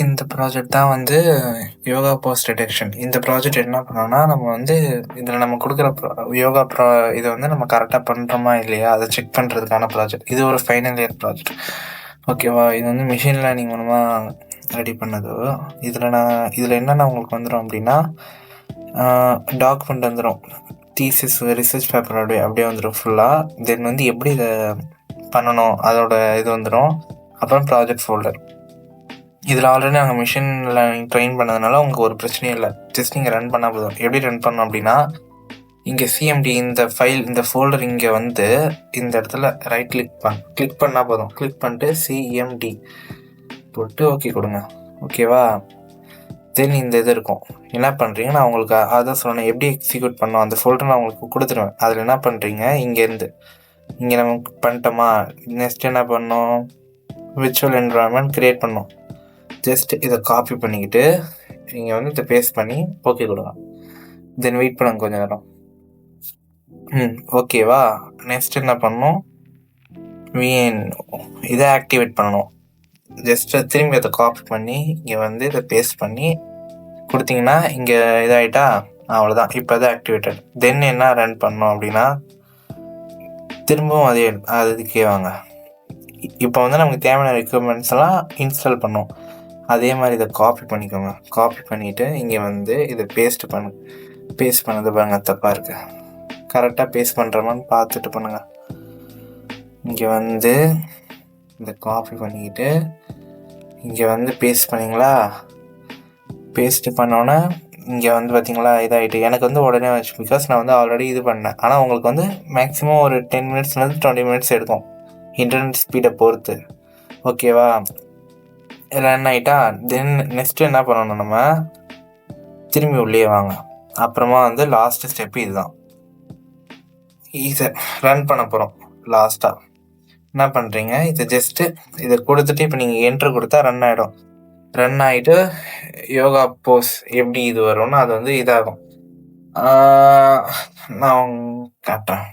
இந்த ப்ராஜெக்ட் தான் வந்து யோகா போஸ் டிடெக்ஷன். இந்த ப்ராஜெக்ட் என்ன பண்ணோம்னா, நம்ம வந்து இதில் நம்ம கொடுக்குற யோகா இதை வந்து நம்ம கரெக்டாக பண்ணுறோமா இல்லையா அதை செக் பண்ணுறதுக்கான ப்ராஜெக்ட். இது ஒரு ஃபைனல் இயர் ப்ராஜெக்ட். ஓகேவா? இது வந்து மிஷின் லேர்னிங் மூலமாக ரெடி பண்ணது. இதில் என்னென்ன உங்களுக்கு வந்துடும் அப்படின்னா, டாக்குமெண்ட் வந்துடும், தீசிஸ் ரிசர்ச் பேப்பர் அப்படியே வந்துடும் ஃபுல்லாக. தென் வந்து எப்படி இதை பண்ணணும் அதோட இது வந்துடும். அப்புறம் ப்ராஜெக்ட் ஃபோல்டர். இதில் ஆல்ரெடி நாங்கள் மிஷினில் ட்ரெயின் பண்ணதுனால உங்களுக்கு ஒரு பிரச்சனையும் இல்லை. ஜஸ்ட் நீங்கள் ரன் பண்ணால் போதும். எப்படி ரன் பண்ணோம் அப்படின்னா, இங்கே சிஎம்டி இந்த ஃபைல் இந்த ஃபோல்டர் இங்கே வந்து இந்த இடத்துல ரைட் கிளிக் பண்ணால் போதும். கிளிக் பண்ணிட்டு சிஎம்டி போட்டு ஓகே கொடுங்க. ஓகேவா? தென் இந்த இது இருக்கும். என்ன பண்ணுறீங்க, நான் உங்களுக்கு அதான் சொல்லணும் எப்படி எக்ஸிக்யூட் பண்ணோம். அந்த ஃபோல்டர் நான் உங்களுக்கு கொடுத்துருவேன். அதில் என்ன பண்ணுறீங்க, இங்கேருந்து இங்கே நம்ம பண்ணிட்டோமா, நெக்ஸ்ட் என்ன பண்ணோம், விர்ச்சுவல் என்விரான்மெண்ட் க்ரியேட் பண்ணோம். ஜஸ்ட் இதை காப்பி பண்ணிக்கிட்டு நீங்கள் வந்து இதை பேஸ்ட் பண்ணி ஓகே கொடுங்க. தென் வெயிட் பண்ணுங்க கொஞ்சம் நேரம். ஓகேவா? நெக்ஸ்ட் என்ன பண்ணணும், இதை ஆக்டிவேட் பண்ணணும். ஜஸ்ட் திரும்பி அதை காப்பி பண்ணி இங்கே வந்து இதை பேஸ்ட் பண்ணி கொடுத்தீங்கன்னா இங்கே இதாகிட்டா அவ்வளோதான். இப்போ அதை ஆக்டிவேட்டட். தென் என்ன ரன் பண்ணோம் அப்படின்னா, திரும்பவும் அதே அதுக்கே வாங்க. இப்போ வந்து நமக்கு தேவையான ரெக்யூர்மெண்ட்ஸ் எல்லாம் இன்ஸ்டால் பண்ணோம். அதே மாதிரி இதை காப்பி பண்ணிக்கோங்க. காப்பி பண்ணிவிட்டு இங்கே வந்து இதை பேஸ்ட் பண்ணது பாருங்க, தப்பாக இருக்கு. கரெக்டாக பேஸ்ட் பண்ணுறோமான்னு பார்த்துட்டு பண்ணுங்க. இங்கே வந்து இதை காப்பி பண்ணிக்கிட்டு இங்கே வந்து பேஸ்ட் பண்ணிங்களா, பேஸ்ட்டு பண்ணோன்னே இங்கே வந்து பார்த்தீங்களா இதாகிட்டு. எனக்கு வந்து உடனே வச்சு, பிகாஸ் நான் வந்து ஆல்ரெடி இது பண்ணேன். ஆனால் உங்களுக்கு வந்து மேக்ஸிமம் ஒரு 10 மினிட்ஸ்லேருந்து 20 மினிட்ஸ் எடுக்கும், இன்டர்நெட் ஸ்பீடை பொறுத்து. ஓகேவா? ரன் ஆகிட்டா. தென் நெக்ஸ்ட்டு என்ன பண்ணணும், நம்ம திரும்பி உள்ளே வாங்க. அப்புறமா வந்து லாஸ்ட்டு ஸ்டெப்பு இதுதான். இதை ரன் பண்ண போகிறோம். லாஸ்ட்டாக என்ன பண்ணுறீங்க, இதை ஜஸ்ட்டு இதை கொடுத்துட்டு இப்போ நீங்கள் என்ட்ரு கொடுத்தா ரன் ஆகிடும். ரன் ஆகிட்டு யோகா போஸ் எப்படி இது வரும்னு அது வந்து இதாகும். நான் காட்டுறேன்.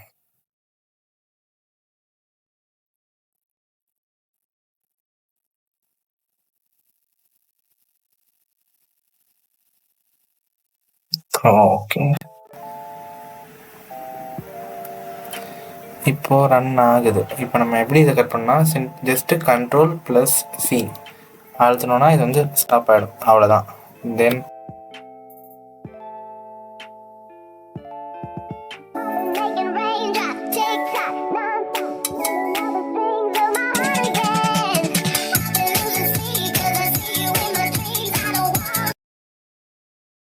ஓகே, இப்போது ரன் ஆகுது. இப்போ நம்ம எப்படி இதை கட் பண்ணால், ஜஸ்ட்டு Ctrl+C அழுத்தினோன்னா இது வந்து ஸ்டாப் ஆகிடும். அவ்வளோதான். தென்